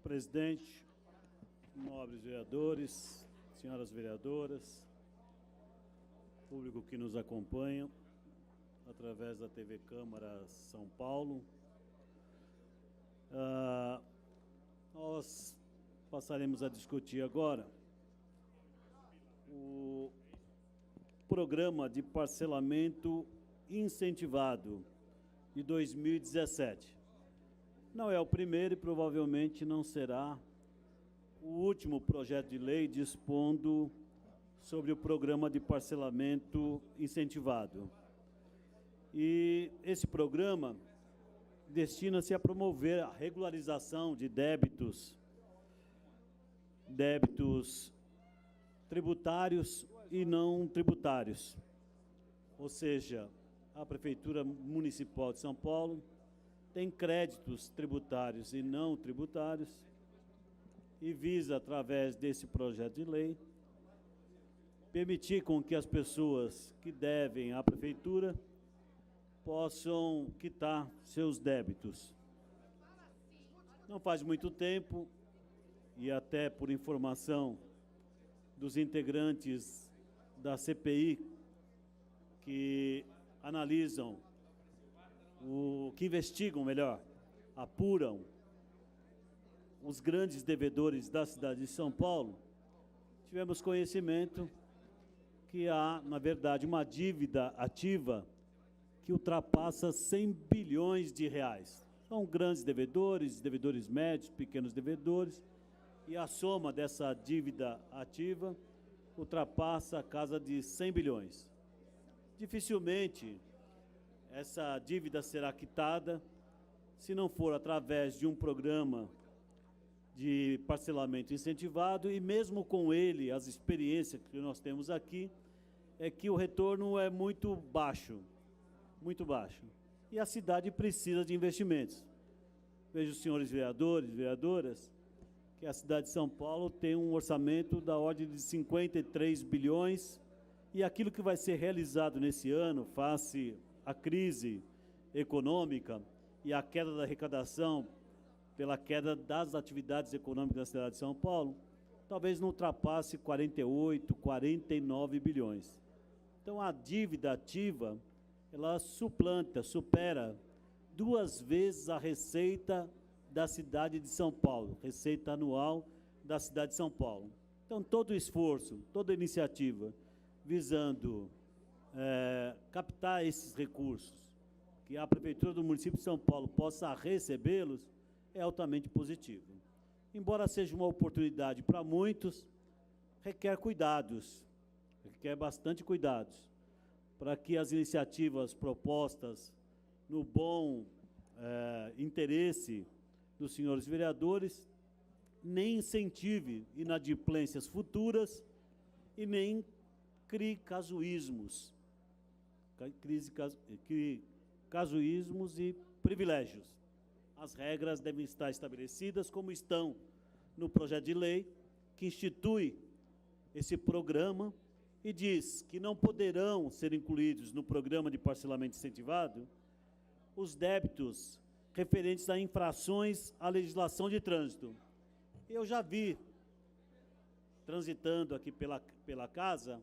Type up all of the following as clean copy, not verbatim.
Presidente, nobres vereadores, senhoras vereadoras, público que nos acompanha através da TV Câmara São Paulo, nós passaremos a discutir agora o Programa de Parcelamento Incentivado de 2017. Não é o primeiro e provavelmente não será o último projeto de lei dispondo sobre o Programa de Parcelamento Incentivado. E esse programa destina-se a promover a regularização de débitos tributários e não tributários. Ou seja, a Prefeitura Municipal de São Paulo tem créditos tributários e não tributários e visa, através desse projeto de lei, permitir com que as pessoas que devem à Prefeitura possam quitar seus débitos. Não faz muito tempo, e até por informação dos integrantes da CPI que analisam, que investigam melhor, apuram os grandes devedores da cidade de São Paulo, tivemos conhecimento que há, na verdade, uma dívida ativa que ultrapassa 100 bilhões de reais. São grandes devedores, devedores médios, pequenos devedores, e a soma dessa dívida ativa ultrapassa a casa de 100 bilhões. Dificilmente essa dívida será quitada se não for através de um programa de parcelamento incentivado, e mesmo com ele, as experiências que nós temos aqui, é que o retorno é muito baixo, muito baixo. E a cidade precisa de investimentos. Vejo, senhores vereadores, vereadoras, que a cidade de São Paulo tem um orçamento da ordem de 53 bilhões, e aquilo que vai ser realizado nesse ano, face à crise econômica e à queda da arrecadação pela queda das atividades econômicas da cidade de São Paulo, talvez não ultrapasse 48, 49 bilhões. Então, a dívida ativa, ela supera 2 vezes a receita da cidade de São Paulo, receita anual da cidade de São Paulo. Então, todo esforço, toda iniciativa visando captar esses recursos, que a Prefeitura do município de São Paulo possa recebê-los, é altamente positivo. Embora seja uma oportunidade para muitos, requer cuidados, requer bastante cuidados, para que as iniciativas propostas no bom interesse dos senhores vereadores nem incentive inadimplências futuras e nem crie casuísmos, casuísmos e privilégios. As regras devem estar estabelecidas como estão no projeto de lei, que institui esse programa e diz que não poderão ser incluídos no programa de parcelamento incentivado os débitos referentes a infrações à legislação de trânsito. Eu já vi, transitando aqui pela casa,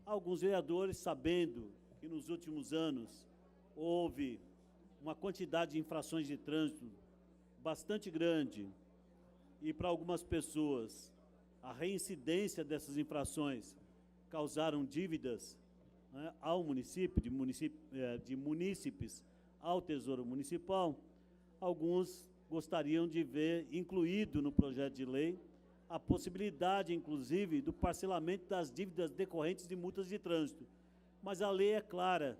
alguns vereadores, sabendo que nos últimos anos houve uma quantidade de infrações de trânsito bastante grande, e para algumas pessoas a reincidência dessas infrações causaram dívidas, né, ao município, de munícipes ao Tesouro Municipal. Alguns gostariam de ver incluído no projeto de lei a possibilidade, inclusive, do parcelamento das dívidas decorrentes de multas de trânsito. Mas a lei é clara,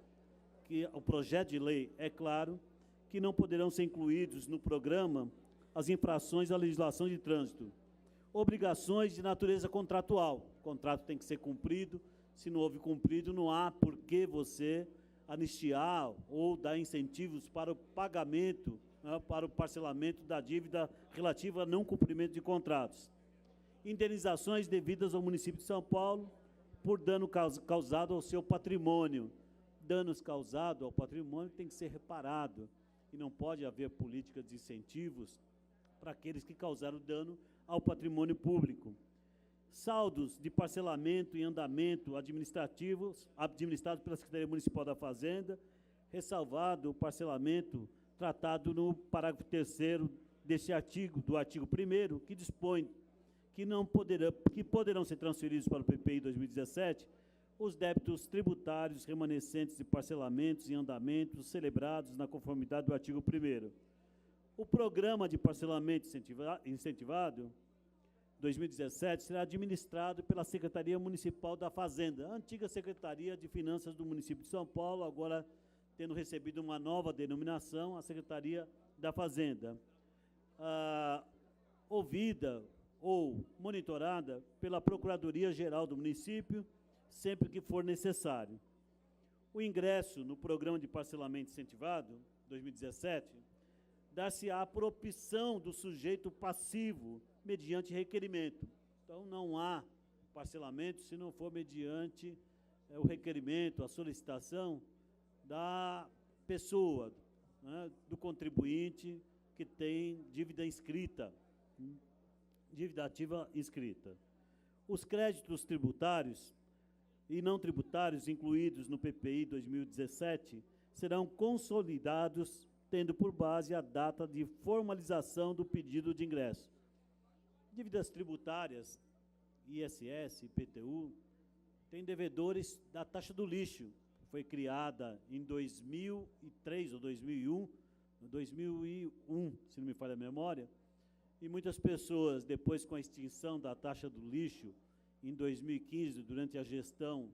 o projeto de lei é claro, que não poderão ser incluídos no programa as infrações à legislação de trânsito. Obrigações de natureza contratual. O contrato tem que ser cumprido. Se não houve cumprido, não há por que você anistiar ou dar incentivos para o pagamento, né, para o parcelamento da dívida relativa a não cumprimento de contratos. Indenizações devidas ao município de São Paulo por dano causado ao seu patrimônio. Danos causados ao patrimônio tem que ser reparado, e não pode haver política de incentivos para aqueles que causaram dano ao patrimônio público. Saldos de parcelamento em andamento administrativos administrados pela Secretaria Municipal da Fazenda, ressalvado o parcelamento tratado no parágrafo 3º deste artigo, do artigo 1º, que dispõe que poderão ser transferidos para o PPI 2017 os débitos tributários remanescentes de parcelamentos em andamentos celebrados na conformidade do artigo 1º. O programa de parcelamento incentivado 2017 será administrado pela Secretaria Municipal da Fazenda, a antiga Secretaria de Finanças do município de São Paulo, agora tendo recebido uma nova denominação, a Secretaria da Fazenda, ouvida ou monitorada pela Procuradoria-Geral do município, sempre que for necessário. O ingresso no Programa de Parcelamento Incentivado 2017 dar-se-á por opção do sujeito passivo mediante requerimento. Então, não há parcelamento se não for mediante o requerimento, a solicitação da pessoa, né, do contribuinte que tem dívida inscrita, dívida ativa inscrita. Os créditos tributários e não tributários incluídos no PPI 2017 serão consolidados tendo por base a data de formalização do pedido de ingresso. Dívidas tributárias, ISS, IPTU, têm devedores da taxa do lixo, foi criada em 2003 ou 2001, se não me falha a memória, e muitas pessoas, depois com a extinção da taxa do lixo, em 2015, durante a gestão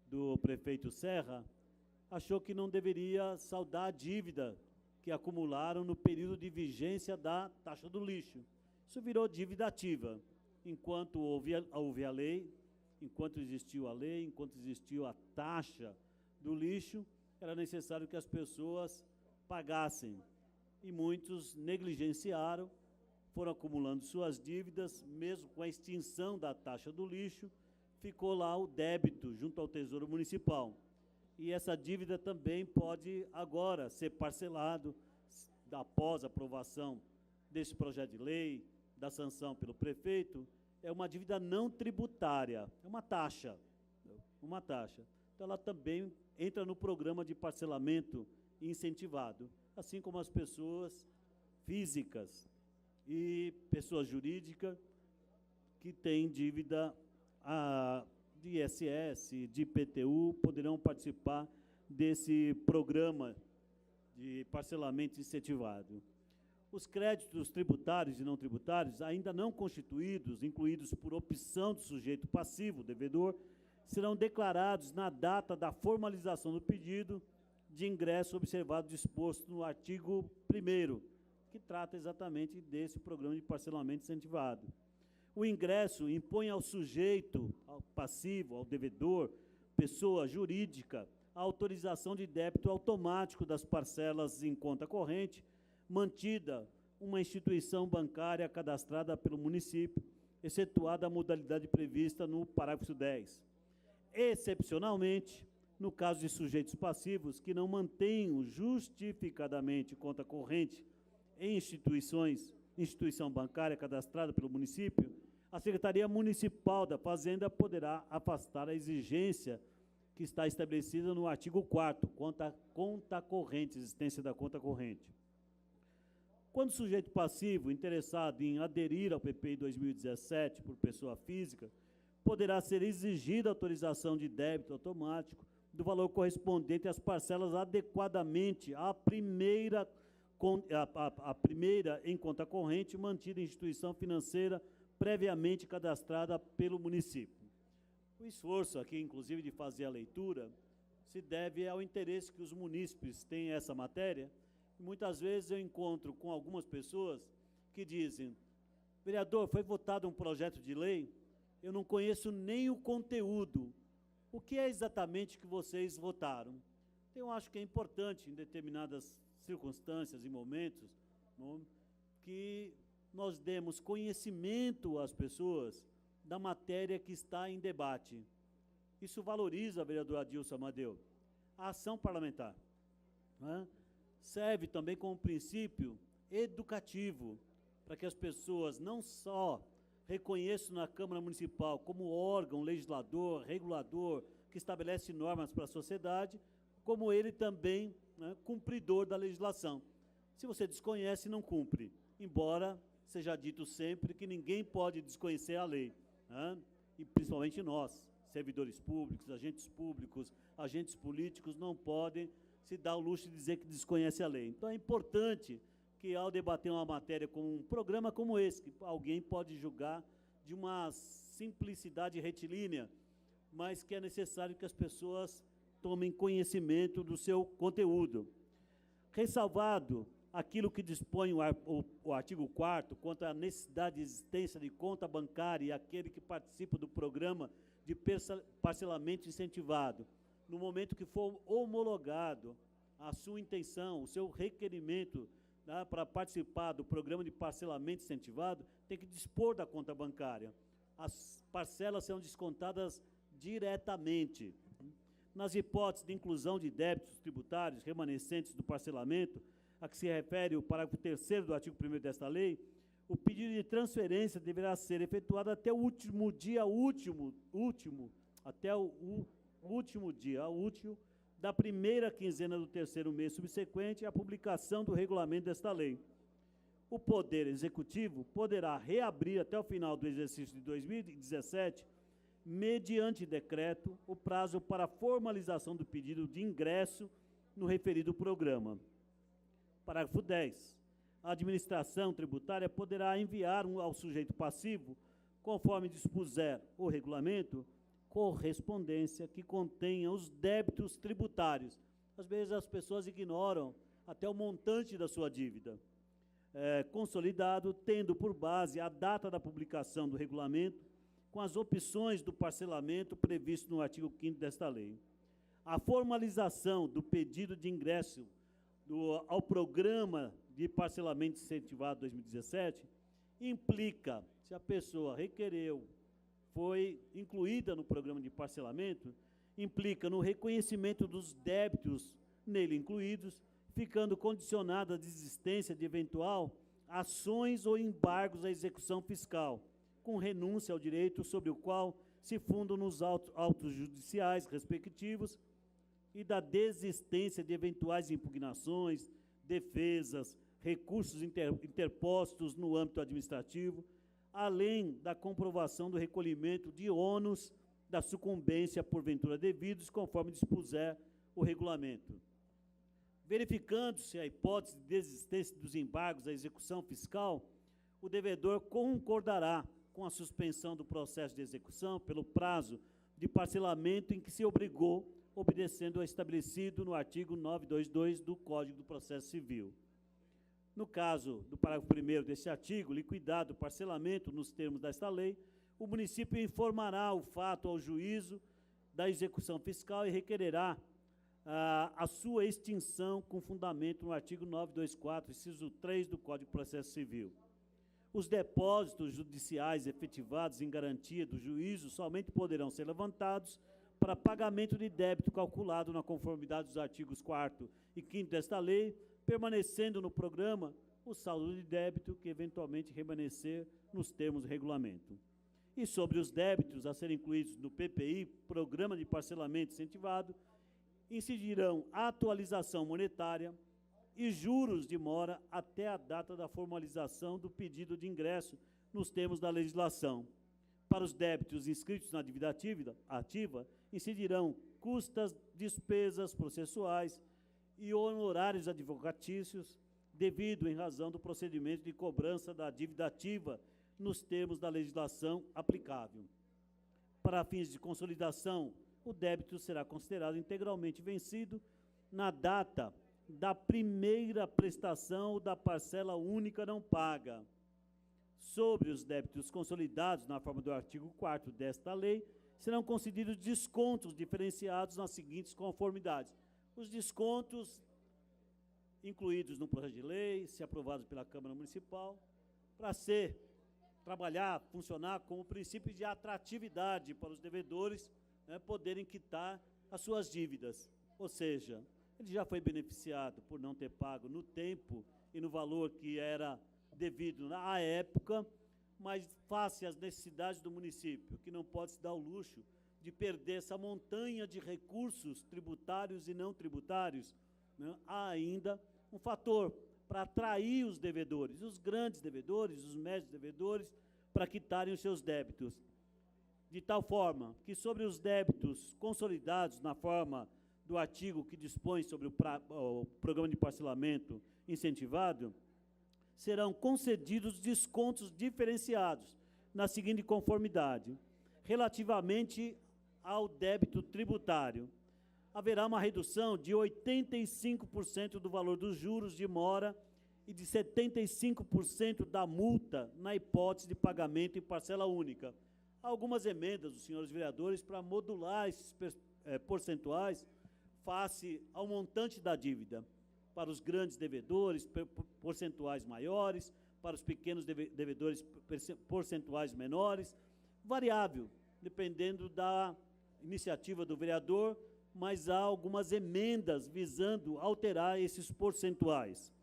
do prefeito Serra, achou que não deveria saldar a dívida que acumularam no período de vigência da taxa do lixo. Isso virou dívida ativa. Enquanto houve a lei, enquanto existiu a lei, enquanto existiu a taxa do lixo, era necessário que as pessoas pagassem. E muitos negligenciaram, foram acumulando suas dívidas, mesmo com a extinção da taxa do lixo, ficou lá o débito junto ao Tesouro Municipal. E essa dívida também pode agora ser parcelado após a aprovação desse projeto de lei, da sanção pelo prefeito. É uma dívida não tributária, é uma taxa, uma taxa. Então, ela também entra no programa de parcelamento incentivado, assim como as pessoas físicas e pessoas jurídicas que têm dívida de ISS, de IPTU, poderão participar desse programa de parcelamento incentivado. Os créditos tributários e não tributários, ainda não constituídos, incluídos por opção do sujeito passivo, devedor, serão declarados na data da formalização do pedido de ingresso observado disposto no artigo 1º, que trata exatamente desse programa de parcelamento incentivado. O ingresso impõe ao sujeito, ao passivo, ao devedor, pessoa jurídica, a autorização de débito automático das parcelas em conta corrente, mantida uma instituição bancária cadastrada pelo município, excetuada a modalidade prevista no parágrafo 10. Excepcionalmente, no caso de sujeitos passivos que não mantenham justificadamente conta corrente em instituição bancária cadastrada pelo município, a Secretaria Municipal da Fazenda poderá afastar a exigência que está estabelecida no artigo 4º, quanto à conta corrente, existência da conta corrente. Quando o sujeito passivo interessado em aderir ao PPI 2017 por pessoa física, poderá ser exigida autorização de débito automático do valor correspondente às parcelas adequadamente à primeira em conta corrente mantida em instituição financeira previamente cadastrada pelo município. O esforço aqui, inclusive, de fazer a leitura, se deve ao interesse que os munícipes têm essa matéria. Muitas vezes eu encontro com algumas pessoas que dizem: vereador, foi votado um projeto de lei, eu não conheço nem o conteúdo. O que é exatamente que vocês votaram? Eu acho que é importante, em determinadas circunstâncias e momentos, que nós demos conhecimento às pessoas da matéria que está em debate. Isso valoriza, vereador Adilson Amadeu, a ação parlamentar, né? Serve também como princípio educativo. para que as pessoas não só reconheçam na Câmara Municipal como órgão legislador, regulador, que estabelece normas para a sociedade, como ele também, né, cumpridor da legislação. Se você desconhece, não cumpre, embora seja dito sempre que ninguém pode desconhecer a lei, né? E principalmente nós, servidores públicos, agentes políticos, não podem se dar o luxo de dizer que desconhece a lei. Então é importante que, ao debater uma matéria com um programa como esse, que alguém pode julgar de uma simplicidade retilínea, mas que é necessário que as pessoas tomem conhecimento do seu conteúdo. Ressalvado aquilo que dispõe o artigo 4º quanto à necessidade de existência de conta bancária e aquele que participa do programa de parcelamento incentivado, no momento que for homologado a sua intenção, o seu requerimento, né, para participar do programa de parcelamento incentivado, tem que dispor da conta bancária. As parcelas serão descontadas diretamente. Nas hipóteses de inclusão de débitos tributários remanescentes do parcelamento, a que se refere o parágrafo 3º do artigo 1º desta lei, o pedido de transferência deverá ser efetuado até o último dia útil da primeira quinzena do terceiro mês subsequente à publicação do regulamento desta lei. O Poder Executivo poderá reabrir até o final do exercício de 2017, mediante decreto, o prazo para formalização do pedido de ingresso no referido programa. Parágrafo 10. A administração tributária poderá enviar ao sujeito passivo, conforme dispuser o regulamento, correspondência que contenha os débitos tributários. Às vezes as pessoas ignoram até o montante da sua dívida. Consolidado, tendo por base a data da publicação do regulamento, com as opções do parcelamento previsto no artigo 5º desta lei. A formalização do pedido de ingresso ao Programa de Parcelamento Incentivado 2017 implica, se a pessoa requereu, foi incluída no programa de parcelamento, implica no reconhecimento dos débitos nele incluídos, ficando condicionada a desistência de eventual ações ou embargos à execução fiscal, com renúncia ao direito sobre o qual se fundam nos autos judiciais respectivos e da desistência de eventuais impugnações, defesas, recursos interpostos no âmbito administrativo, além da comprovação do recolhimento de ônus da sucumbência porventura devidos, conforme dispuser o regulamento. Verificando-se a hipótese de desistência dos embargos à execução fiscal, o devedor concordará com a suspensão do processo de execução pelo prazo de parcelamento em que se obrigou, obedecendo ao estabelecido no artigo 922 do Código do Processo Civil. No caso do parágrafo 1º deste artigo, liquidado o parcelamento nos termos desta lei, o município informará o fato ao juízo da execução fiscal e requererá a sua extinção com fundamento no artigo 924, inciso 3 do Código de Processo Civil. Os depósitos judiciais efetivados em garantia do juízo somente poderão ser levantados para pagamento de débito calculado na conformidade dos artigos 4º e 5º desta lei, permanecendo no programa o saldo de débito que eventualmente remanescer nos termos do regulamento. E sobre os débitos a serem incluídos no PPI, Programa de Parcelamento Incentivado, incidirão a atualização monetária e juros de mora até a data da formalização do pedido de ingresso nos termos da legislação. Para os débitos inscritos na dívida ativa, incidirão custas, despesas processuais e honorários advocatícios, devido em razão do procedimento de cobrança da dívida ativa nos termos da legislação aplicável. Para fins de consolidação, o débito será considerado integralmente vencido na data da primeira prestação da parcela única não paga. Sobre os débitos consolidados na forma do artigo 4º desta lei, serão concedidos descontos diferenciados nas seguintes conformidades. Os descontos incluídos no projeto de lei, se aprovados pela Câmara Municipal, para funcionar como princípio de atratividade para os devedores, né, poderem quitar as suas dívidas. Ou seja, ele já foi beneficiado por não ter pago no tempo e no valor que era devido à época, mas face às necessidades do município, que não pode se dar o luxo de perder essa montanha de recursos tributários e não tributários, né? Há ainda um fator para atrair os devedores, os grandes devedores, os médios devedores, para quitarem os seus débitos. De tal forma que sobre os débitos consolidados na forma do artigo que dispõe sobre o programa de parcelamento incentivado, serão concedidos descontos diferenciados na seguinte conformidade. Relativamente ao débito tributário, haverá uma redução de 85% do valor dos juros de mora e de 75% da multa na hipótese de pagamento em parcela única. Há algumas emendas dos senhores vereadores para modular esses percentuais face ao montante da dívida. Para os grandes devedores, percentuais maiores, para os pequenos devedores, percentuais menores, variável, dependendo da iniciativa do vereador, mas há algumas emendas visando alterar esses percentuais.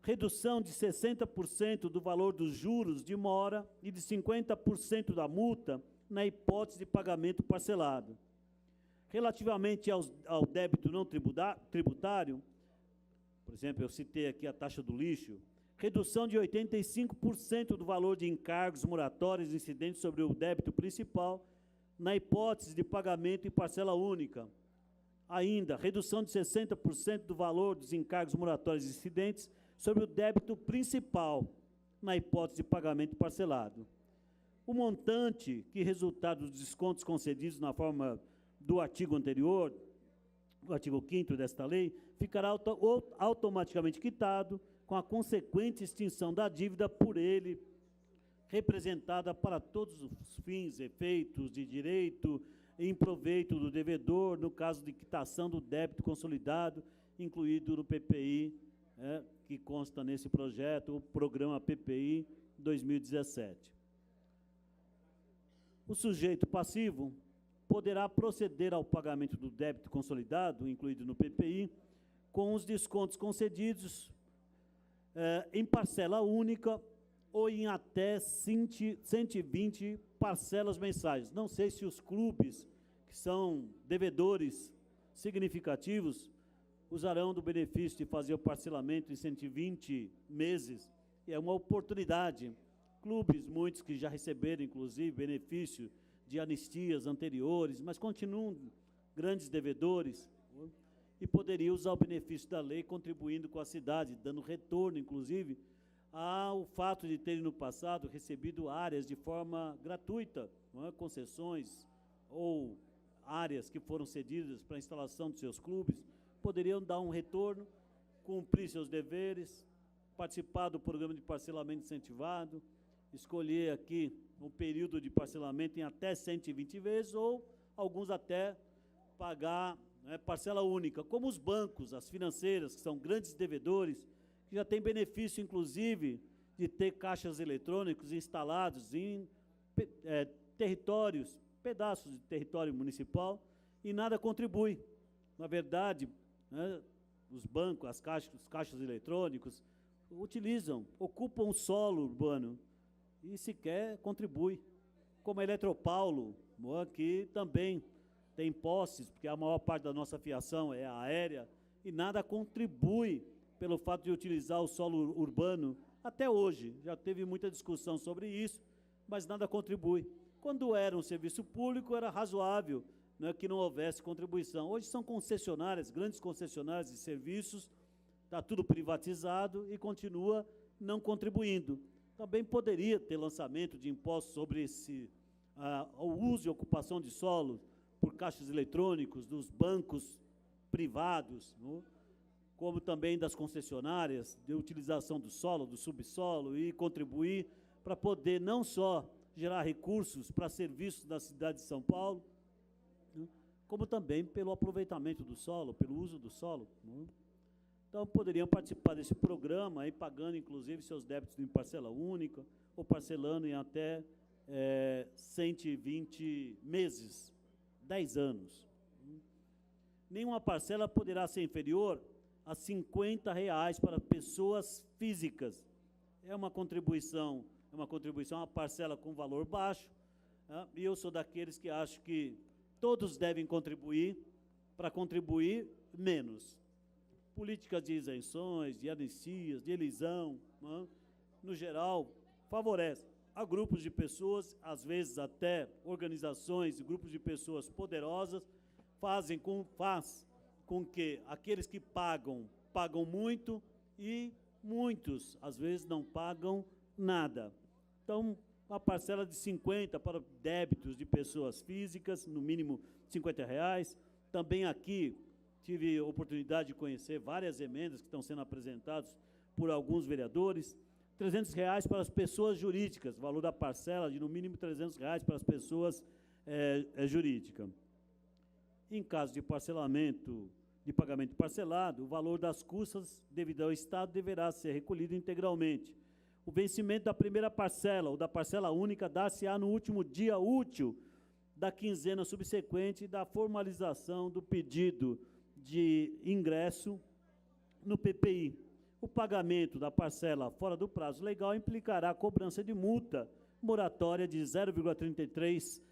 Redução de 60% do valor dos juros de mora e de 50% da multa na hipótese de pagamento parcelado. Relativamente ao débito não tributário, por exemplo, eu citei aqui a taxa do lixo, redução de 85% do valor de encargos moratórios incidentes sobre o débito principal, na hipótese de pagamento em parcela única. Ainda, redução de 60% do valor dos encargos moratórios incidentes sobre o débito principal, na hipótese de pagamento parcelado. O montante que resultar dos descontos concedidos na forma do artigo anterior, o artigo 5º desta lei, ficará automaticamente quitado com a consequente extinção da dívida por ele, representada para todos os fins, efeitos de direito em proveito do devedor, no caso de quitação do débito consolidado, incluído no PPI, que consta nesse projeto, o programa PPI 2017. O sujeito passivo poderá proceder ao pagamento do débito consolidado, incluído no PPI, com os descontos concedidos em parcela única ou em até 120 parcelas mensais. Não sei se os clubes, que são devedores significativos, usarão do benefício de fazer o parcelamento em 120 meses. E é uma oportunidade. Clubes, muitos que já receberam, inclusive, benefício de anistias anteriores, mas continuam grandes devedores, e poderiam usar o benefício da lei, contribuindo com a cidade, dando retorno, inclusive, ao fato de terem no passado recebido áreas de forma gratuita, não é? Concessões ou áreas que foram cedidas para a instalação de seus clubes, poderiam dar um retorno, cumprir seus deveres, participar do programa de parcelamento incentivado, escolher aqui um período de parcelamento em até 120 vezes, ou alguns até pagar parcela única, como os bancos, as financeiras, que são grandes devedores, que já têm benefício, inclusive, de ter caixas eletrônicos instalados em territórios, pedaços de território municipal, e nada contribui. Na verdade, os bancos, os caixas eletrônicos, ocupam o solo urbano, e sequer contribui. Como a Eletropaulo, que também tem posses, porque a maior parte da nossa fiação é aérea, e nada contribui pelo fato de utilizar o solo urbano. Até hoje, já teve muita discussão sobre isso, mas nada contribui. Quando era um serviço público, era razoável, né, que não houvesse contribuição. Hoje são concessionárias, grandes concessionárias de serviços, está tudo privatizado e continua não contribuindo. Também poderia ter lançamento de impostos sobre o uso e ocupação de solo por caixas eletrônicos dos bancos privados, não? Como também das concessionárias, de utilização do solo, do subsolo, e contribuir para poder não só gerar recursos para serviços da cidade de São Paulo, não? Como também pelo aproveitamento do solo, pelo uso do solo, não? Então, poderiam participar desse programa, aí, pagando, inclusive, seus débitos em parcela única, ou parcelando em até 120 meses, 10 anos. Nenhuma parcela poderá ser inferior a R$ 50 para pessoas físicas é uma contribuição, uma parcela com valor baixo, e eu sou daqueles que acham que todos devem contribuir, para contribuir menos. Políticas de isenções, de anistias, de elisão, no geral, favorece a grupos de pessoas, às vezes até organizações e grupos de pessoas poderosas, faz com que aqueles que pagam muito e muitos, às vezes, não pagam nada. Então, uma parcela de 50 para débitos de pessoas físicas, no mínimo R$50. Também aqui tive a oportunidade de conhecer várias emendas que estão sendo apresentadas por alguns vereadores. R$300 para as pessoas jurídicas, valor da parcela de no mínimo R$300 para as pessoas jurídicas. Em caso de parcelamento, de pagamento parcelado, o valor das custas devido ao Estado deverá ser recolhido integralmente. O vencimento da primeira parcela ou da parcela única dar-se-á no último dia útil da quinzena subsequente da formalização do pedido de ingresso no PPI. O pagamento da parcela fora do prazo legal implicará a cobrança de multa moratória de 0,33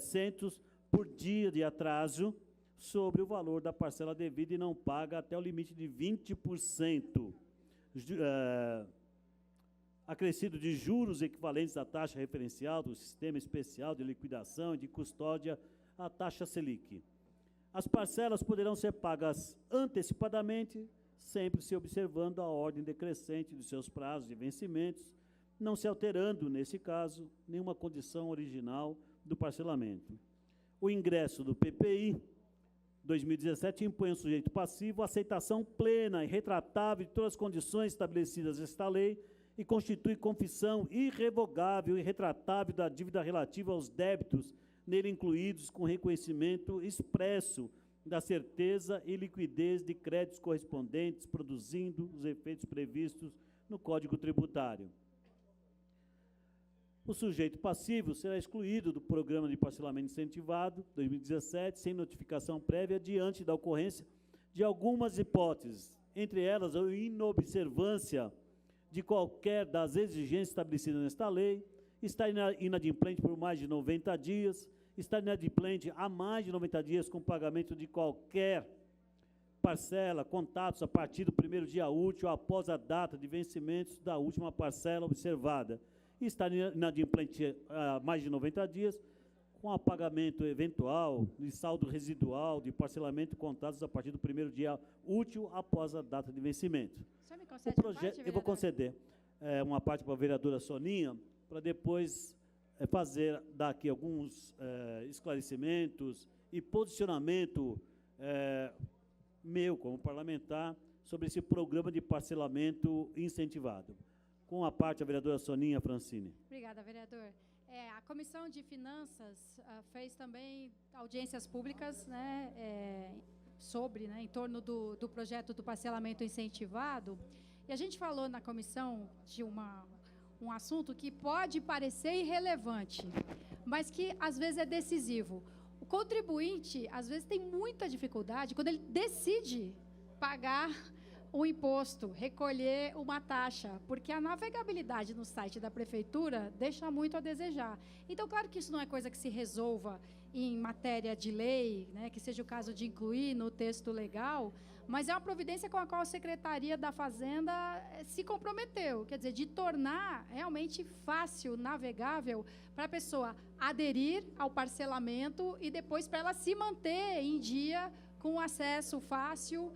centos por dia de atraso sobre o valor da parcela devida e não paga até o limite de 20%, acrescido de juros equivalentes à taxa referencial do Sistema Especial de Liquidação e de Custódia, a taxa Selic. As parcelas poderão ser pagas antecipadamente, sempre se observando a ordem decrescente dos seus prazos de vencimentos, não se alterando, nesse caso, nenhuma condição original do parcelamento. O ingresso do PPI 2017 impõe ao sujeito passivo a aceitação plena e retratável de todas as condições estabelecidas nesta lei e constitui confissão irrevogável e retratável da dívida relativa aos débitos nele incluídos, com reconhecimento expresso da certeza e liquidez de créditos correspondentes, produzindo os efeitos previstos no Código Tributário. O sujeito passivo será excluído do Programa de Parcelamento Incentivado 2017, sem notificação prévia, diante da ocorrência de algumas hipóteses, entre elas a inobservância de qualquer das exigências estabelecidas nesta lei, estar inadimplente por mais de 90 dias, estar inadimplente há mais de 90 dias com pagamento de qualquer parcela, contatos a partir do primeiro dia útil após a data de vencimentos da última parcela observada, e estar inadimplente há mais de 90 dias com apagamento eventual de saldo residual de parcelamento contados a partir do primeiro dia útil após a data de vencimento. O senhor me concede uma parte, eu vou conceder uma parte para a vereadora Soninha, para depois dar aqui alguns esclarecimentos e posicionamento meu, como parlamentar, sobre esse programa de parcelamento incentivado. Com a parte, a vereadora Soninha Francini. Obrigada, vereador. A Comissão de Finanças fez também audiências públicas, em torno do projeto do parcelamento incentivado, e a gente falou na comissão de um assunto que pode parecer irrelevante, mas que às vezes é decisivo. O contribuinte, às vezes, tem muita dificuldade quando ele decide pagar um imposto, recolher uma taxa, porque a navegabilidade no site da prefeitura deixa muito a desejar. Então, claro que isso não é coisa que se resolva em matéria de lei, que seja o caso de incluir no texto legal, mas é uma providência com a qual a Secretaria da Fazenda se comprometeu, quer dizer, de tornar realmente fácil, navegável, para a pessoa aderir ao parcelamento e depois para ela se manter em dia com acesso fácil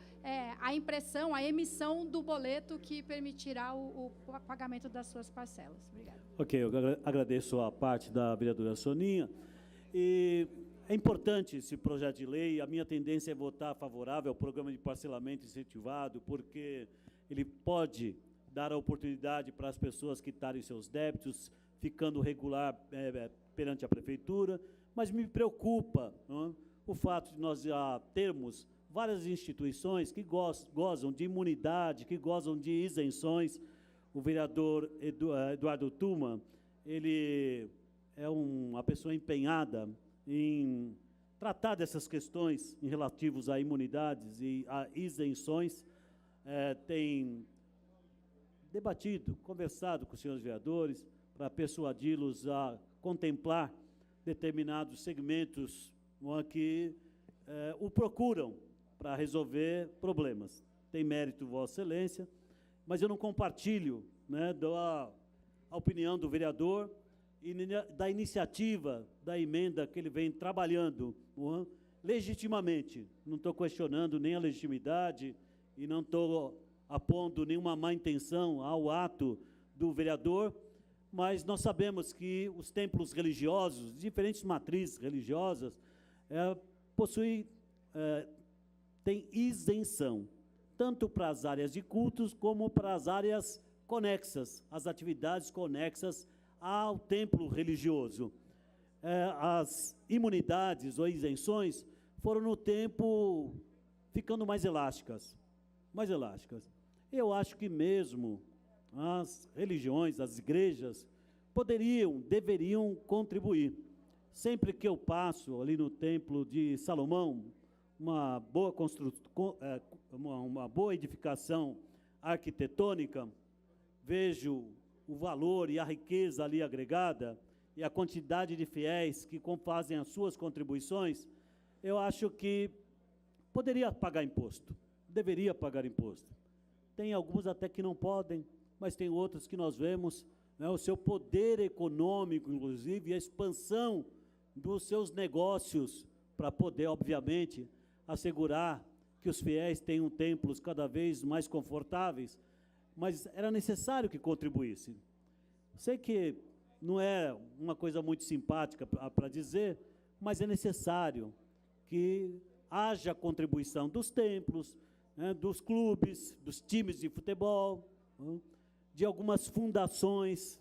à impressão, à emissão do boleto que permitirá o pagamento das suas parcelas. Obrigada. Ok, eu agradeço a parte da vereadora Soninha. E é importante esse projeto de lei, a minha tendência é votar favorável ao programa de parcelamento incentivado, porque ele pode dar a oportunidade para as pessoas quitarem seus débitos, ficando regular perante a prefeitura, mas me preocupa o fato de nós já termos várias instituições que gozam de imunidade, que gozam de isenções. O vereador Eduardo Tuma, ele é uma pessoa empenhada em tratar dessas questões em relativos a imunidades e a isenções, tem debatido, conversado com os senhores vereadores, para persuadi-los a contemplar determinados segmentos que o procuram para resolver problemas. Tem mérito, Vossa Excelência, mas eu não compartilho, né, a opinião do vereador e da iniciativa da emenda que ele vem trabalhando legitimamente. Não estou questionando nem a legitimidade e não estou apondo nenhuma má intenção ao ato do vereador, mas nós sabemos que os templos religiosos, diferentes matrizes religiosas, têm isenção, tanto para as áreas de cultos como para as áreas conexas, as atividades conexas ao templo religioso. As imunidades ou isenções foram no tempo ficando mais elásticas. Eu acho que mesmo as religiões, as igrejas, deveriam contribuir. Sempre que eu passo ali no Templo de Salomão, uma boa edificação arquitetônica, vejo o valor e a riqueza ali agregada e a quantidade de fiéis que fazem as suas contribuições, eu acho que poderia pagar imposto, deveria pagar imposto. Tem alguns até que não podem, mas tem outros que nós vemos, né, o seu poder econômico, inclusive, e a expansão dos seus negócios para poder, obviamente, assegurar que os fiéis tenham templos cada vez mais confortáveis, mas era necessário que contribuíssem. Sei que não é uma coisa muito simpática para dizer, mas é necessário que haja contribuição dos templos, né, dos clubes, dos times de futebol, né, de algumas fundações,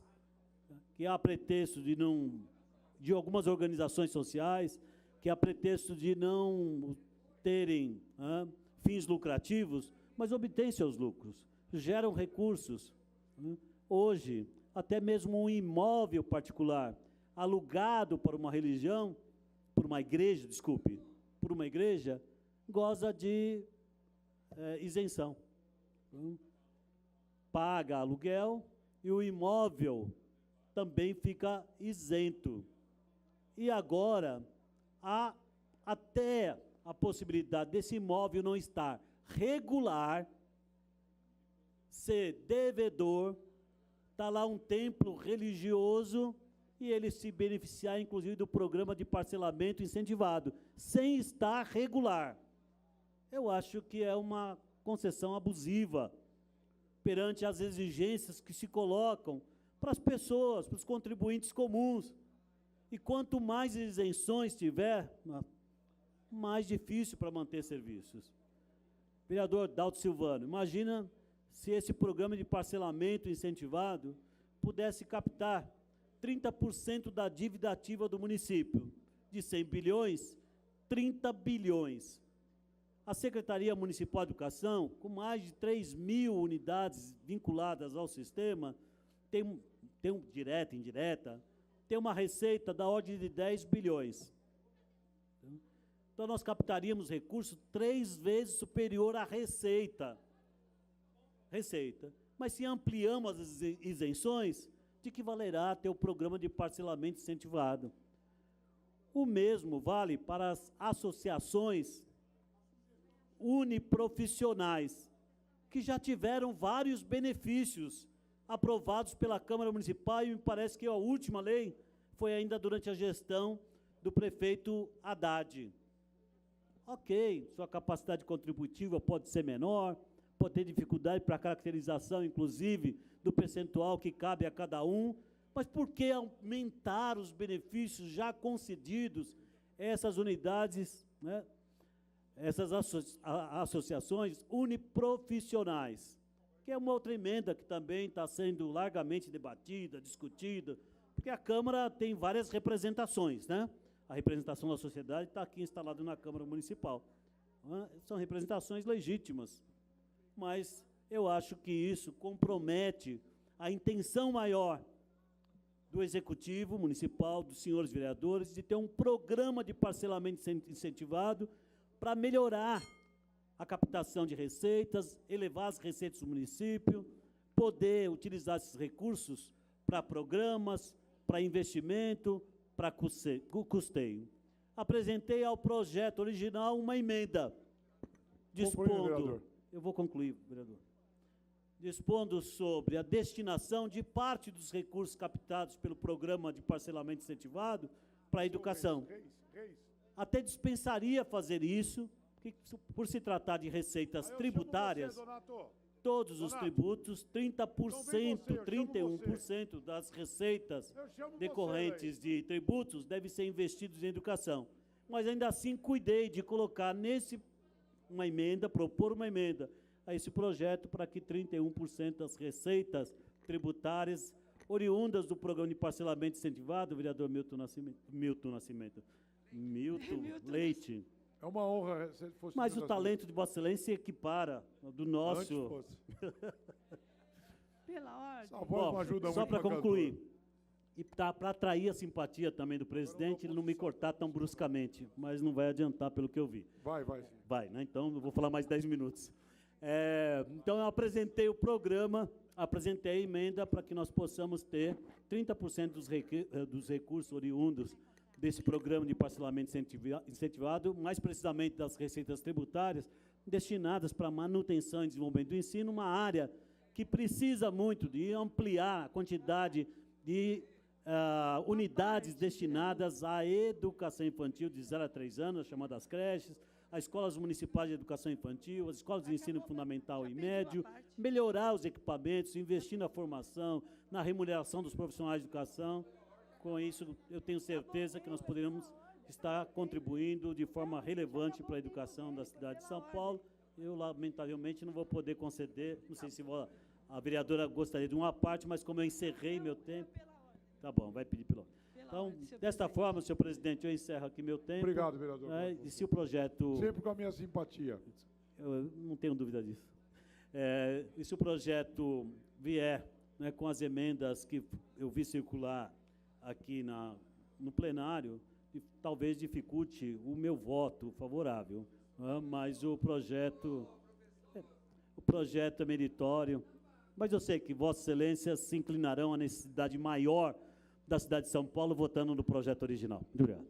que a pretexto de algumas organizações sociais, que a pretexto de não terem fins lucrativos, mas obtêm seus lucros, geram recursos. Hoje, até mesmo um imóvel particular alugado para uma religião, por uma igreja, goza de isenção. Paga aluguel e o imóvel também fica isento. E agora, há até a possibilidade desse imóvel não estar regular, ser devedor, está lá um templo religioso e ele se beneficiar, inclusive, do programa de parcelamento incentivado, sem estar regular. Eu acho que é uma concessão abusiva perante as exigências que se colocam para as pessoas, para os contribuintes comuns. E quanto mais isenções tiver, mais difícil para manter serviços. Vereador Dalto Silvano, imagina se esse programa de parcelamento incentivado pudesse captar 30% da dívida ativa do município, de 100 bilhões, 30 bilhões. A Secretaria Municipal de Educação, com mais de 3.000 unidades vinculadas ao sistema, tem direta e indireta, tem uma receita da ordem de 10 bilhões. Então, nós captaríamos recursos 3 vezes superior à receita. Mas se ampliamos as isenções, de que valerá ter o programa de parcelamento incentivado? O mesmo vale para as associações uniprofissionais, que já tiveram vários benefícios aprovados pela Câmara Municipal, e me parece que a última lei foi ainda durante a gestão do prefeito Haddad. Ok, sua capacidade contributiva pode ser menor, pode ter dificuldade para a caracterização, inclusive, do percentual que cabe a cada um, mas por que aumentar os benefícios já concedidos a essas unidades, né, essas associações uniprofissionais, que é uma outra emenda que também está sendo largamente debatida, discutida, porque a Câmara tem várias representações, né? A representação da sociedade está aqui instalada na Câmara Municipal. São representações legítimas, mas eu acho que isso compromete a intenção maior do Executivo Municipal, dos senhores vereadores, de ter um programa de parcelamento incentivado para melhorar a captação de receitas, elevar as receitas do município, poder utilizar esses recursos para programas, para investimento, para custeio. Apresentei ao projeto original uma emenda, dispondo... Eu vou concluir, vereador. Dispondo sobre a destinação de parte dos recursos captados pelo programa de parcelamento incentivado para a educação. Até dispensaria fazer isso, porque, por se tratar de receitas tributárias, todos os tributos, 30%, 31% das receitas decorrentes de tributos devem ser investidos em educação. Mas ainda assim cuidei de colocar uma emenda, propor uma emenda a esse projeto para que 31% das receitas tributárias oriundas do programa de parcelamento incentivado, vereador Milton Leite. É uma honra se fosse. Mas o talento de Vossa Excelência equipara do nosso. Pela ordem. Bom, ajuda só para concluir, e para atrair a simpatia também do presidente, ele não me cortar tão bruscamente, mas não vai adiantar pelo que eu vi. Vai. Vai, né? Então eu vou falar mais 10 minutos. Então eu apresentei o programa, apresentei a emenda para que nós possamos ter 30% dos recursos oriundos desse programa de parcelamento incentivado, mais precisamente das receitas tributárias, destinadas para manutenção e desenvolvimento do ensino, uma área que precisa muito de ampliar a quantidade de unidades destinadas à educação infantil de 0 a 3 anos, as chamadas creches, as escolas municipais de educação infantil, as escolas de ensino fundamental e médio, melhorar os equipamentos, investir na formação, na remuneração dos profissionais de educação. Com isso, eu tenho certeza que nós poderemos estar contribuindo de forma relevante para a educação da cidade de São Paulo. Eu, lamentavelmente, não vou poder conceder, não sei se a vereadora gostaria de uma parte, mas como eu encerrei meu tempo... Tá bom, vai pedir pela... Então, desta forma, senhor presidente, eu encerro aqui meu tempo. Obrigado, vereador. E se o projeto... Sempre com a minha simpatia. Eu não tenho dúvida disso. E se o projeto vier, né, com as emendas que eu vi circular aqui no plenário, talvez dificulte o meu voto favorável, né, mas o projeto é meritório, mas eu sei que Vossa Excelência se inclinarão à necessidade maior da cidade de São Paulo votando no projeto original. Muito obrigado.